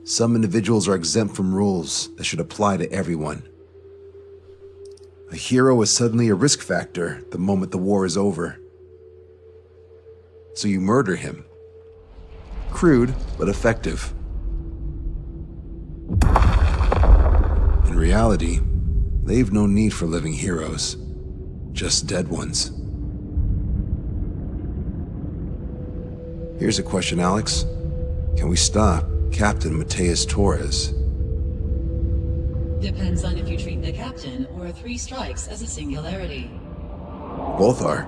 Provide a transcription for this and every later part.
Some individuals are exempt from rules that should apply to everyone. A hero is suddenly a risk factor the moment the war is over. So you murder him. Crude, but effective. In reality, they've no need for living heroes, just dead ones. Here's a question, Alex. Can we stop Captain Torres? Depends on if you treat the captain or 3 strikes as a singularity. Both are.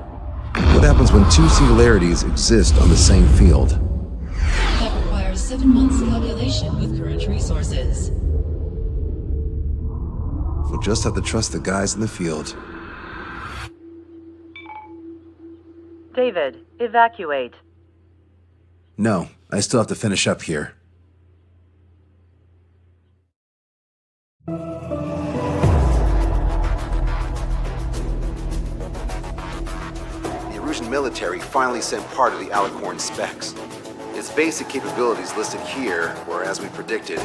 What happens when 2 singularities exist on the same field? That requires 7 months calculation with current resources. We'll just have to trust the guys in the field. David, evacuate. No, I still have to finish up here. The Erusian military finally sent part of the Alicorn specs. Its basic capabilities listed here were as we predicted.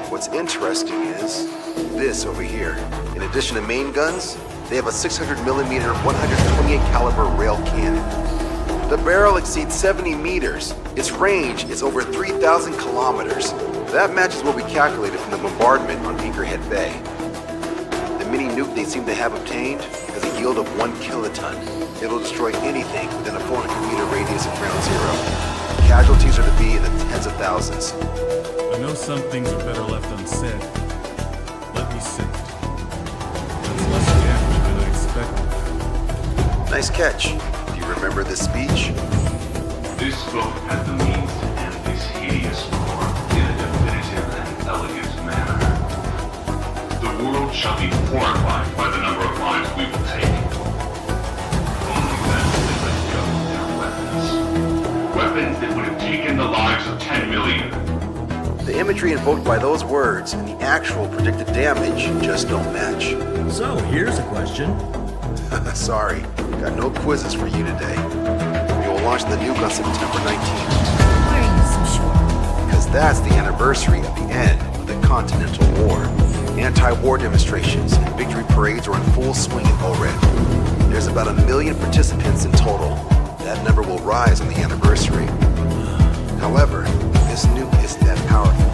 What's interesting is this over here. In addition to main guns, they have a 600mm 128 caliber rail cannon. The barrel exceeds 70 meters. Its range is over 3,000 kilometers. That matches what we calculated from the bombardment on Anchorhead Bay. The mini nuke they seem to have obtained has a yield of 1 kiloton. It'll destroy anything within a 400-meter radius of ground zero. Casualties are to be in the tens of thousands. I know some things are better left unsaid. Let me say it. That's less damage than I expected. Nice catch. Do you remember this speech? This book has the means to end this hideous war in a definitive and elegant manner. The world shall be horrified by the number of lives we will take. Only then will they let go of their weapons. Weapons that would have taken the lives of 10 million. The imagery invoked by those words and the actual predicted damage just don't match. So, here's a question. Sorry, got no quizzes for you today. We will launch the nuke on September 19th. Why are you so sure? Because that's the anniversary of the end of the Continental War. Anti-war demonstrations and victory parades are in full swing in ORED. There's about 1 million participants in total. That number will rise on the anniversary. However, this nuke isn't that powerful.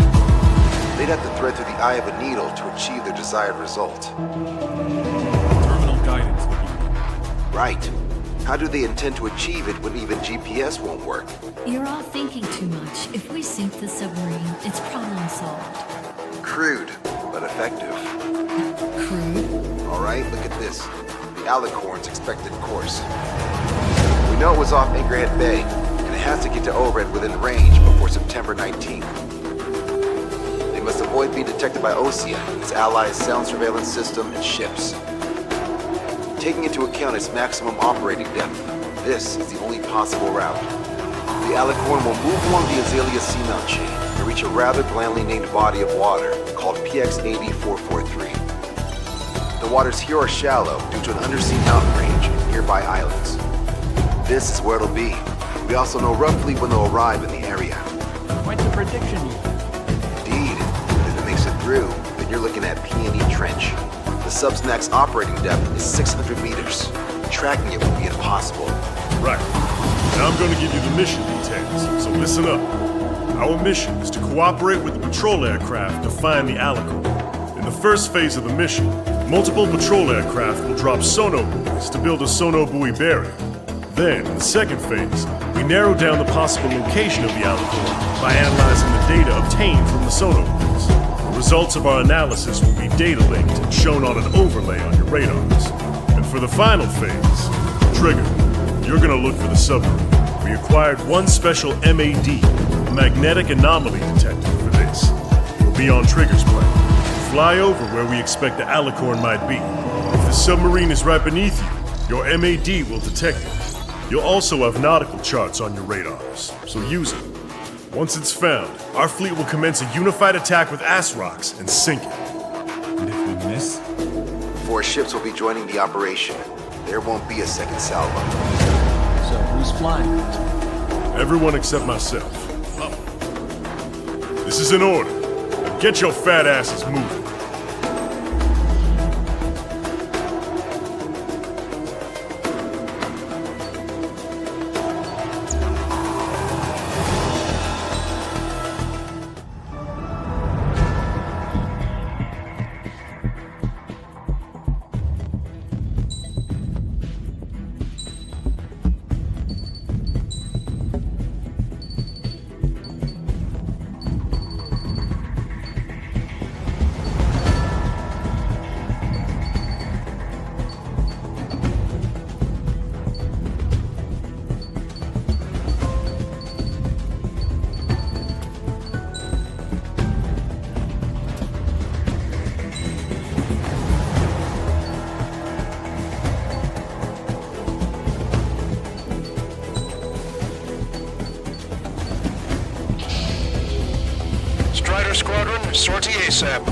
They'd have to thread through the eye of a needle to achieve their desired result. Terminal guidance would be... Right. How do they intend to achieve it when even GPS won't work? You're all thinking too much. If we sink the submarine, it's problem solved. Crude, but effective. Crude? All right, look at this. The Alicorn's expected course. We know it was off Anchorhead Bay, and it has to get to ORED within range before September 19th. They must avoid being detected by Osea and its allies' sound surveillance system and ships. Taking into account its maximum operating depth, this is the only possible route. The Alicorn will move along the Azalea seamount chain and reach a rather blandly named body of water called PX-8443. The waters here are shallow due to an undersea mountain range and nearby islands. This is where it'll be. We also know roughly when they'll arrive in the area. Quite the prediction. Indeed, but if it makes it through, then you're looking at P&E Trench. The sub's operating depth is 600 meters. Tracking it would be impossible. Right. Now I'm going to give you the mission details, so listen up. Our mission is to cooperate with the patrol aircraft to find the Alicorn. In the first phase of the mission, multiple patrol aircraft will drop sono buoys to build a sono buoy barrier. Then, in the second phase, we narrow down the possible location of the Alicorn by analyzing the data obtained from the sono buoys. The results of our analysis will be data linked and shown on an overlay on your radars. And for the final phase, Trigger, you're gonna look for the submarine. We acquired one special MAD, a magnetic anomaly detector, for this. It'll be on Trigger's plane. Fly over where we expect the Alicorn might be. If the submarine is right beneath you, your MAD will detect it. You'll also have nautical charts on your radars, so use them. Once it's found, our fleet will commence a unified attack with ass rocks and sink it. And if we miss? 4 ships will be joining the operation. There won't be a second salvo. So, who's flying it? Everyone except myself. This is an order. Get your fat asses moving. Squadron, sortie ASAP.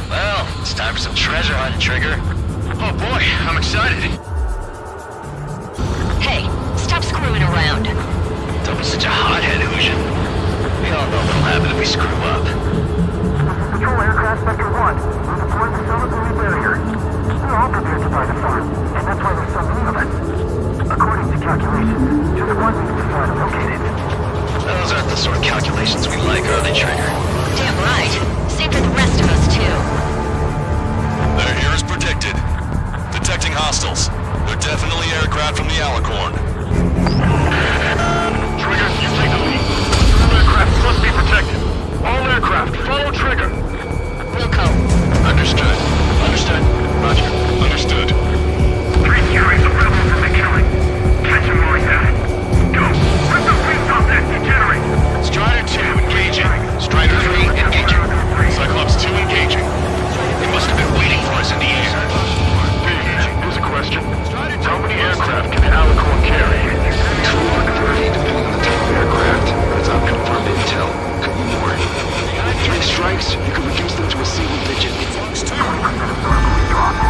Well, it's time for some treasure hunt, Trigger. Oh boy, I'm excited. Hey, stop screwing around. Don't be such a hothead, Ocean. We all know what'll happen if we screw up. Patrol aircraft Sector 1. We're deploying the solitary barrier. We're all prepared to buy the farm, and that's why there's so many of us. According to calculations, just one needs to try to locate it. Those aren't the sort of calculations we like, are they, Trigger? Damn right. Same for the rest of us, too. They're here as predicted. Detecting hostiles. They're definitely aircraft from the Alicorn. Trigger, you take the lead. All aircraft must be protected. All aircraft, follow Trigger. Wilco. Understood. Understood. Roger. Understood. 3 carries the rebels in the killing. Catch him like that. Go. Let the fleet stop that degenerate. Strider 2 engaging. Strider 3 engaging. Cyclops 2 engaging. They must have been waiting for us in the air. Paige, here's a question. How many aircraft can the Alicorn carry? 2 or 30, depending on the type of aircraft. That's unconfirmed intel. Could be more. 3 strikes, you could reduce them to a single digit. Historically dropped.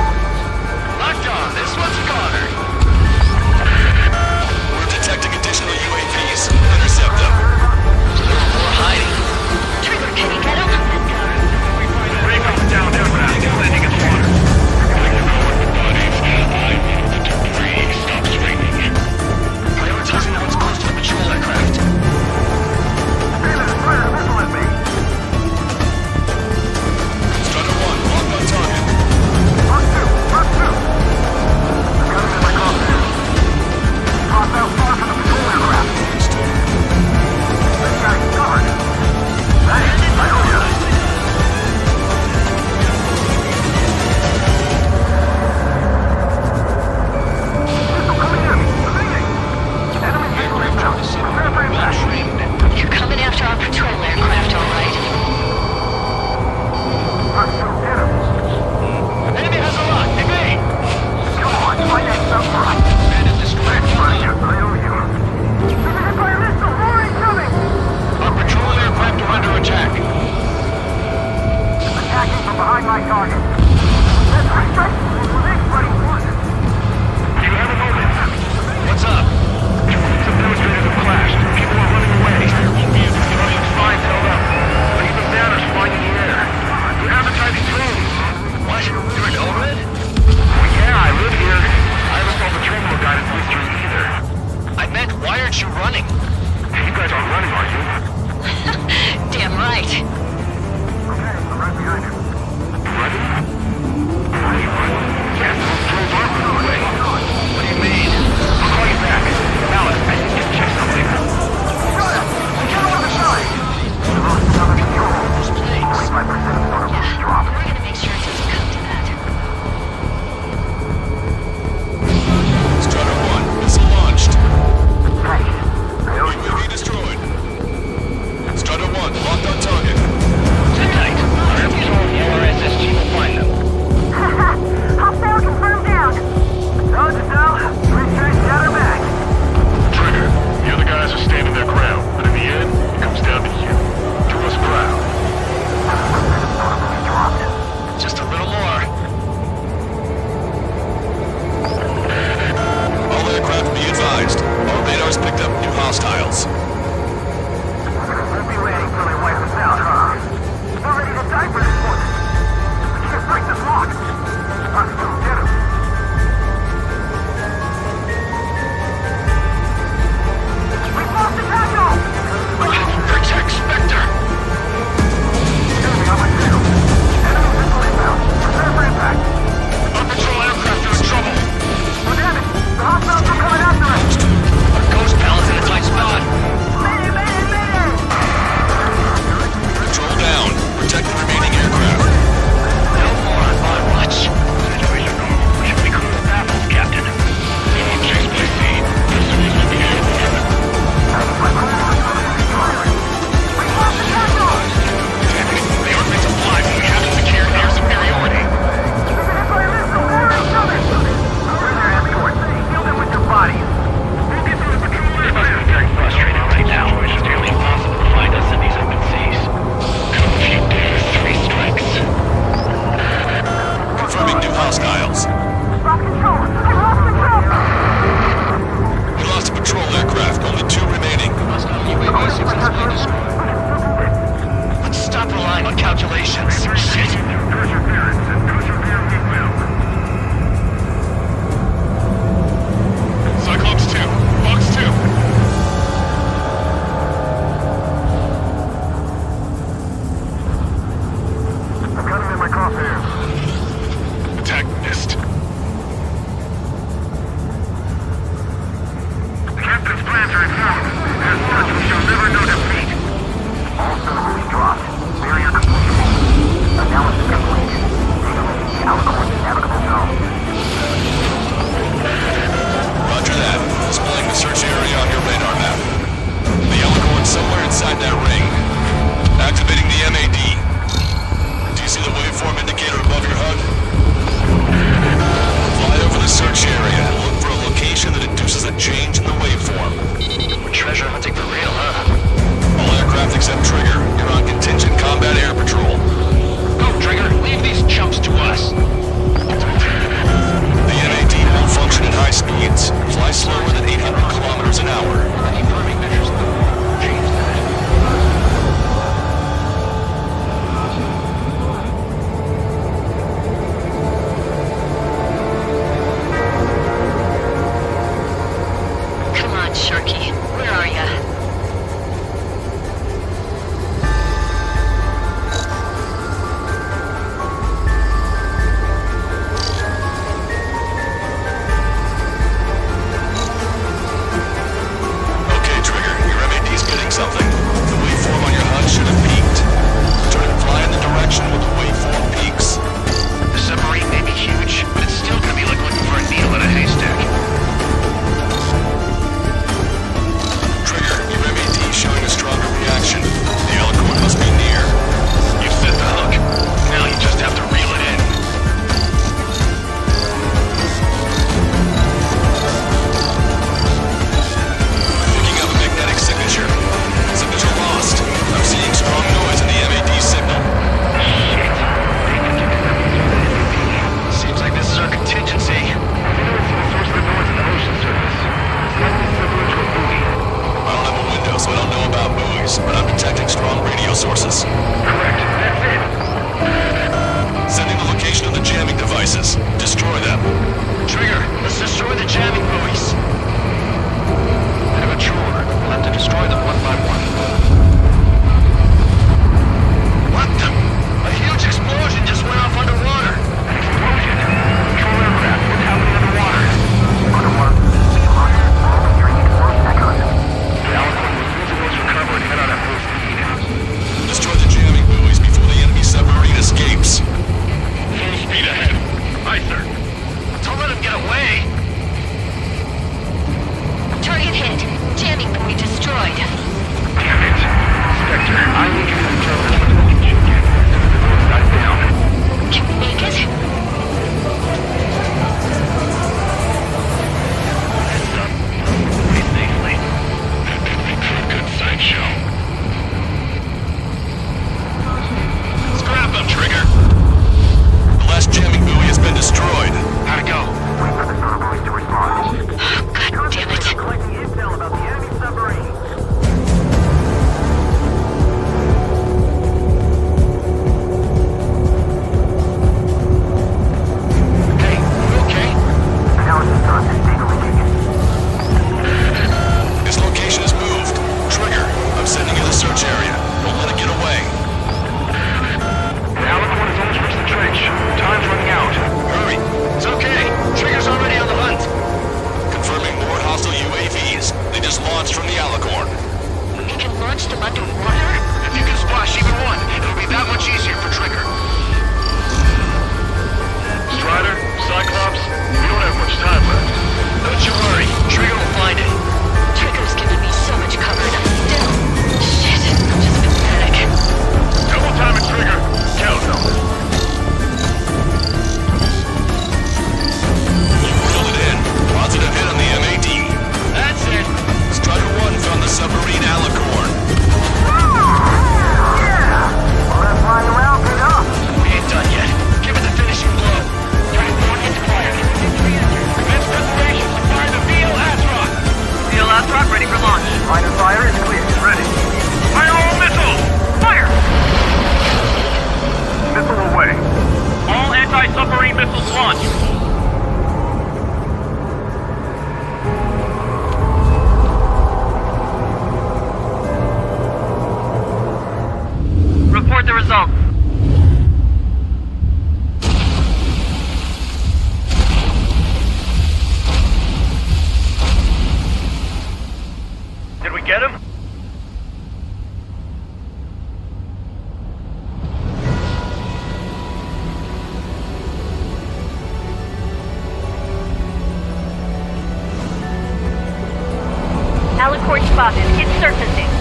spotted. It's surfacing.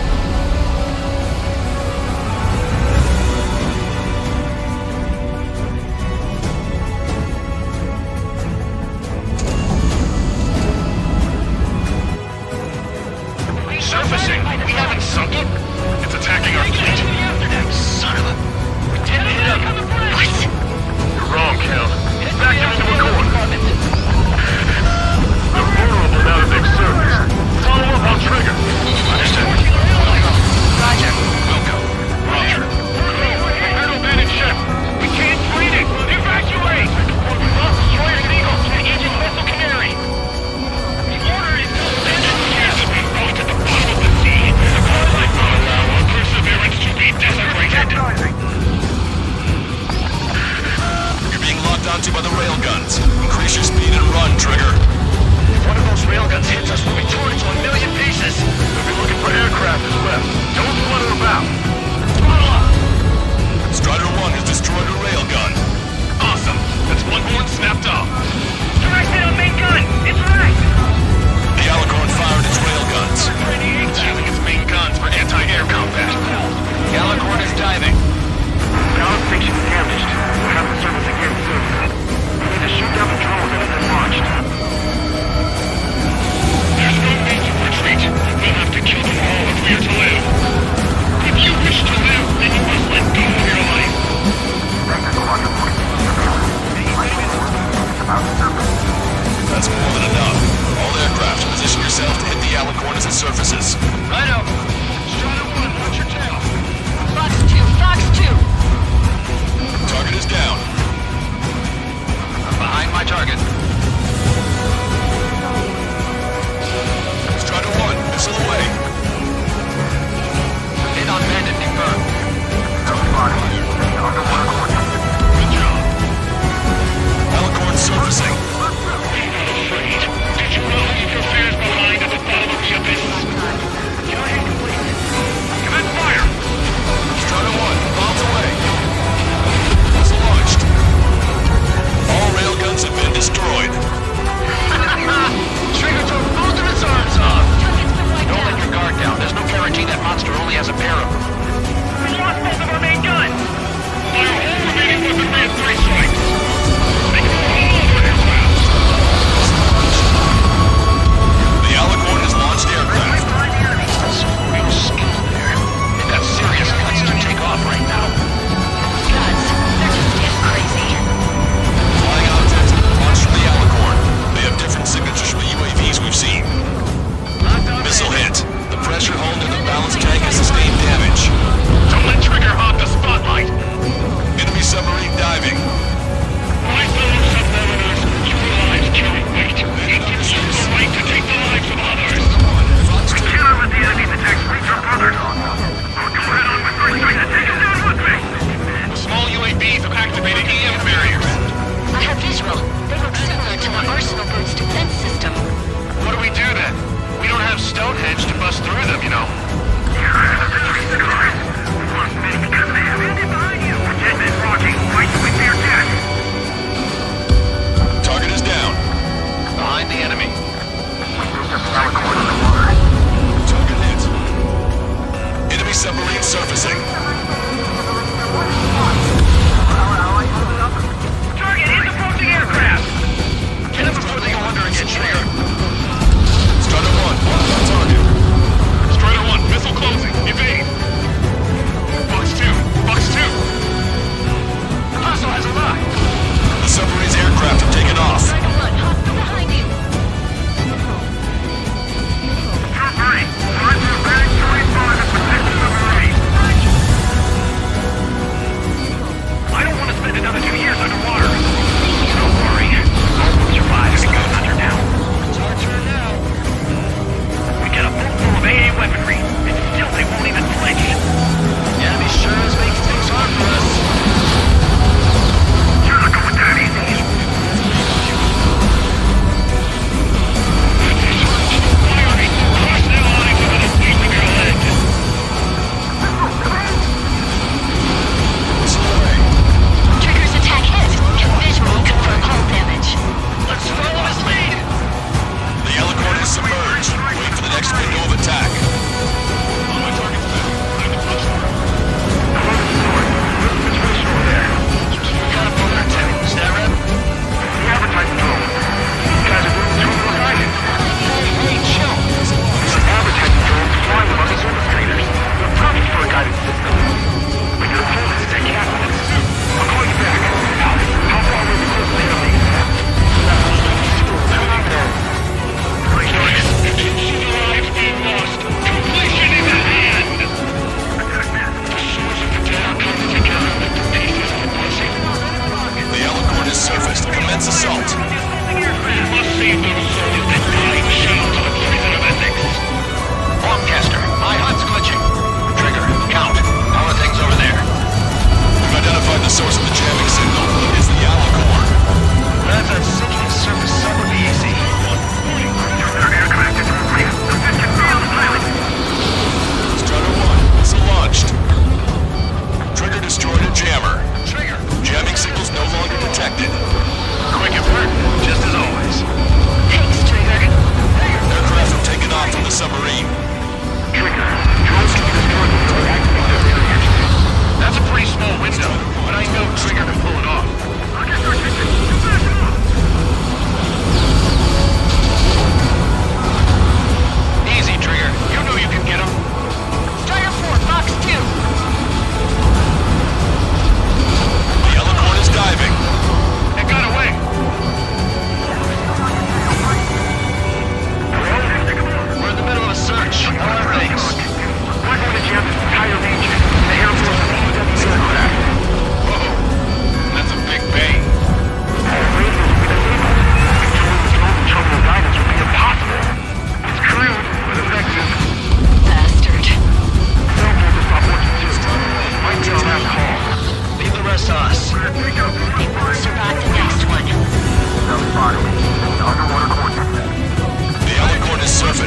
Surfacing? We haven't sunk it? It's attacking our fleet. Son of a... Pretend to hit him. What? You're wrong, Cal. Back him into a corner. They're vulnerable now that they've surfaced. Follow up on trigger. Understood. Roger. Welcome. Roger. Crew, abandoned ship. We can't fight it. Evacuate! We lost destroyers and Eagle. And Agent Vessel Canary. The order is to abandon ship. Be brought to the bottom of the sea. I will allow our perseverance to be desecrated. You're being locked onto by the railguns. Increase your speed and run, Trigger. If one of those railguns hits us, we'll be torn into a million pieces. We'll be looking for aircraft as well. Don't flutter about. Throttle up! Strider 1 has destroyed a railgun. Awesome. That's one horn snapped off. Directed on main gun. It's right. The Alicorn fired its railguns. Using its main guns for anti-air combat. The Alicorn is diving. Ground station's damaged. We'll have to service again soon. We need to shoot down the drone that has been launched. There's no need to retreat. We'll have to kill them all if we are to live. If you wish to live, then you must let go of your life. That's more than enough. All aircraft, position yourself to hit the Alicorn as it surfaces. Righto. Strider 1, watch your tail. Fox 2, Fox 2. Target is down. I'm behind my target. Strider 1, missile away. Hit on bandit confirmed. Good job. Alicorn surfacing. Did you know leave your fears behind at the bottom of the abyss? Commence fire! Strider 1, bombs away. Missile launched. All railguns have been destroyed.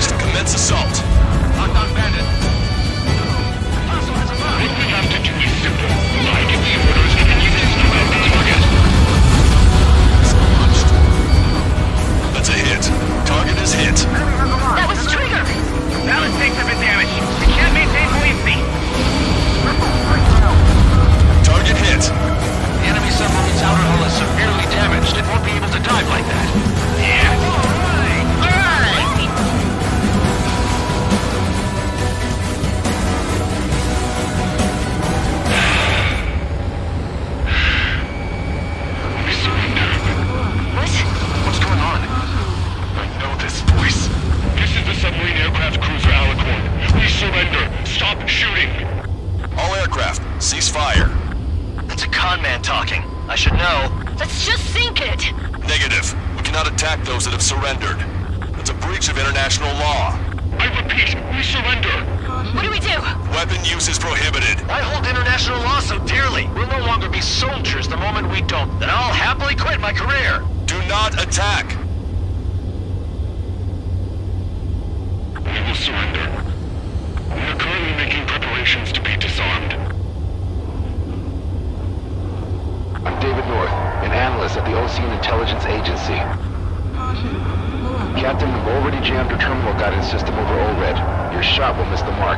established. Commence assault. Locked on bandit. Hostile has arrived. What we have to do is simple. I give the orders and you just know out the target. Launched. That's a hit. Target is hit. That was Trigger! Ballast tanks have been damaged. We can't maintain buoyancy. Target hit. The enemy submarine's outer hull is severely damaged. It won't be able to dive like that. Yeah. We surrender. What? What's going on? I know this voice. This is the submarine aircraft cruiser Alicorn. We surrender. Stop shooting. All aircraft, cease fire. That's a con man talking. I should know. Let's just sink it! Negative. We cannot attack those that have surrendered. That's a breach of international law. I repeat, we surrender. What do we do? Weapon use is prohibited. I hold international law so dearly. We'll no longer be soldiers the moment we don't. Then I'll happily quit my career. Do not attack. We will surrender. We are currently making preparations to be disarmed. I'm David North, an analyst at the Ocean Intelligence Agency. Captain, we've already jammed our terminal guidance system over ORED. Your shot will miss the mark.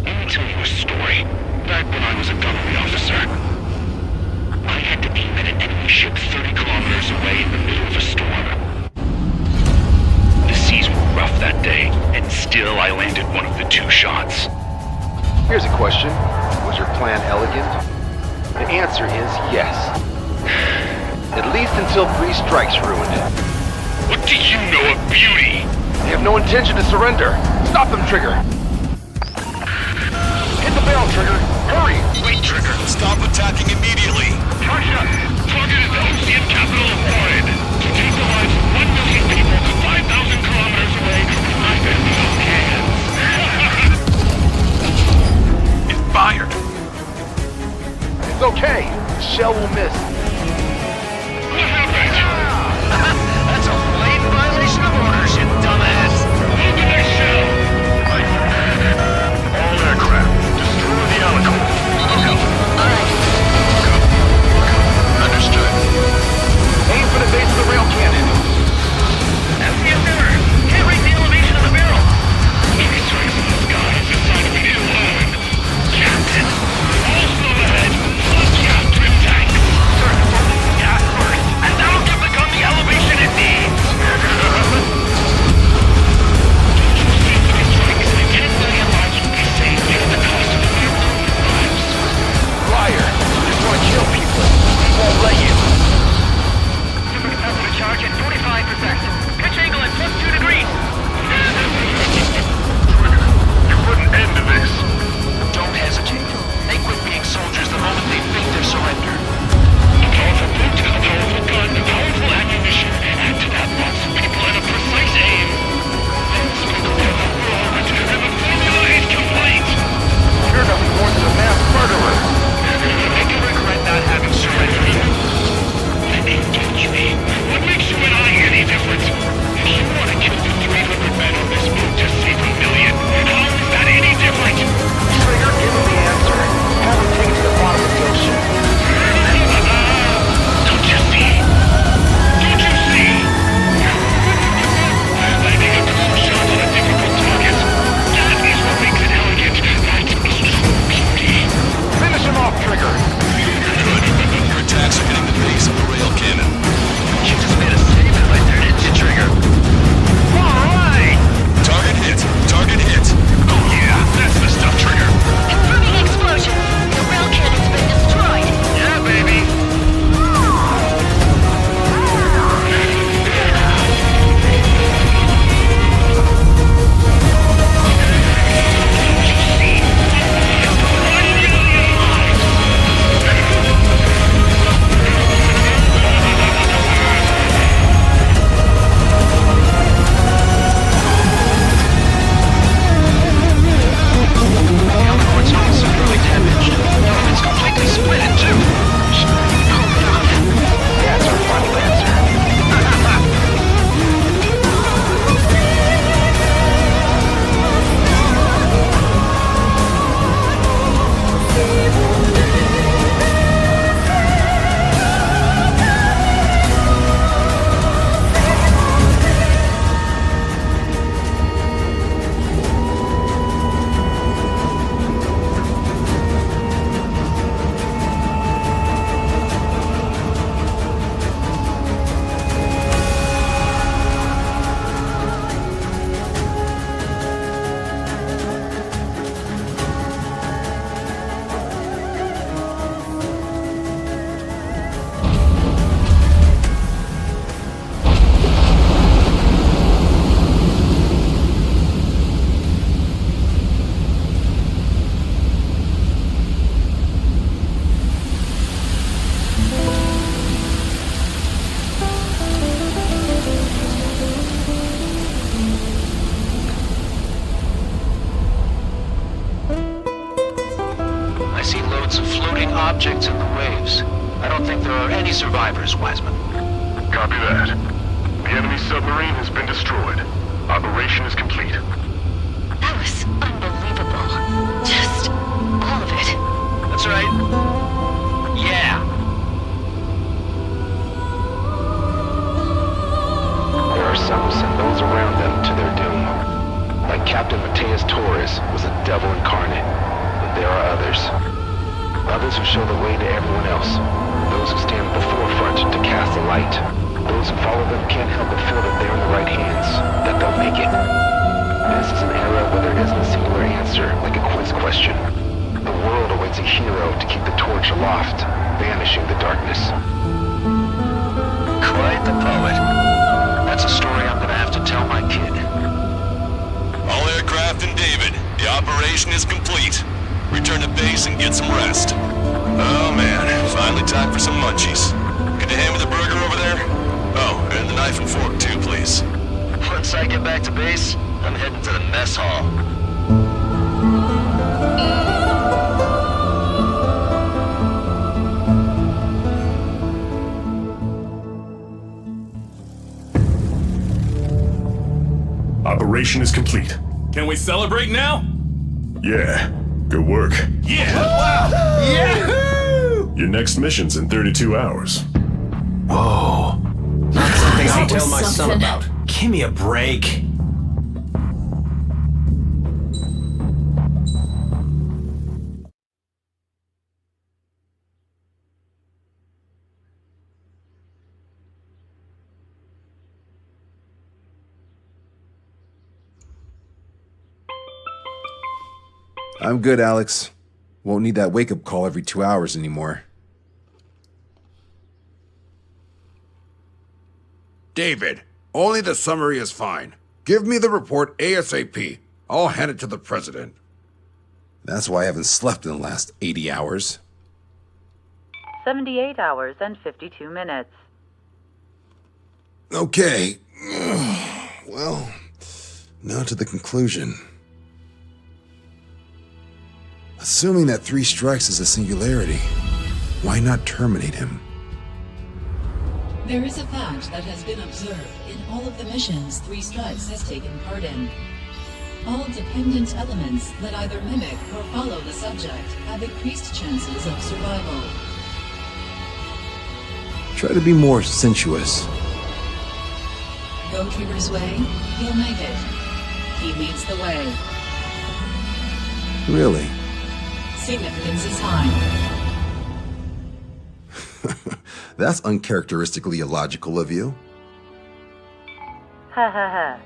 Let me tell you a story. Back when I was a gunnery officer, I had to aim at an enemy ship 30 kilometers away in the middle of a storm. The seas were rough that day, and still I landed one of the 2 shots. Here's a question. Was your plan elegant? The answer is yes. At least until 3 strikes ruined it. What do you know of beauty? They have no intention to surrender. Stop them, Trigger! Hit the barrel, Trigger! Hurry! Wait, Trigger. Stop attacking immediately. Russia! Target is the ocean capital of Orid. To take the lives of 1 million people 5,000 kilometers away, I'm in no hands. It fired. It's okay. The shell will miss. What happened? That's a blatant violation of orders, you dumbass. Look at their shell. All aircraft, destroy the Alicorn. Understood. Aim for the base in the waves. I don't think there are any survivors, Wiseman. Copy that. The enemy submarine has been destroyed. Operation is complete. That was unbelievable. Just all of it. That's right. Yeah. There are some who send those around them to their doom. Like Captain Torres was a devil incarnate. But there are others. Others who show the way to everyone else. Those who stand at the forefront to cast the light. Those who follow them can't help but feel that they're in the right hands, that they'll make it. This is an era where there isn't a singular answer, like a quiz question. The world awaits a hero to keep the torch aloft, banishing the darkness. Quite the poet. That's a story I'm gonna have to tell my kid. All aircraft in David, the operation is complete. Return to base and get some rest. Oh man, finally time for some munchies. Could you hand me the burger over there? Oh, and the knife and fork too, please. Once I get back to base, I'm heading to the mess hall. Operation is complete. Can we celebrate now? Yeah, good work. Yeah! Wow! Yahoo! Your next mission's in 32 hours. Whoa. Not something I That tell was my son something. about. Give me a break. I'm good, Alex. Won't need that wake-up call every 2 hours anymore. David, only the summary is fine. Give me the report ASAP. I'll hand it to the president. That's why I haven't slept in the last 80 hours. 78 hours and 52 minutes. Okay. Well, now to the conclusion. Assuming that 3 strikes is a singularity, why not terminate him? There is a fact that has been observed in all of the missions 3 Strikes has taken part in. All dependent elements that either mimic or follow the subject have increased chances of survival. Try to be more sensuous. Go Trigger's way, he'll make it. He leads the way. Really? Significance is high. That's uncharacteristically illogical of you. Ha ha ha.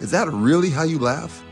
Is that really how you laugh?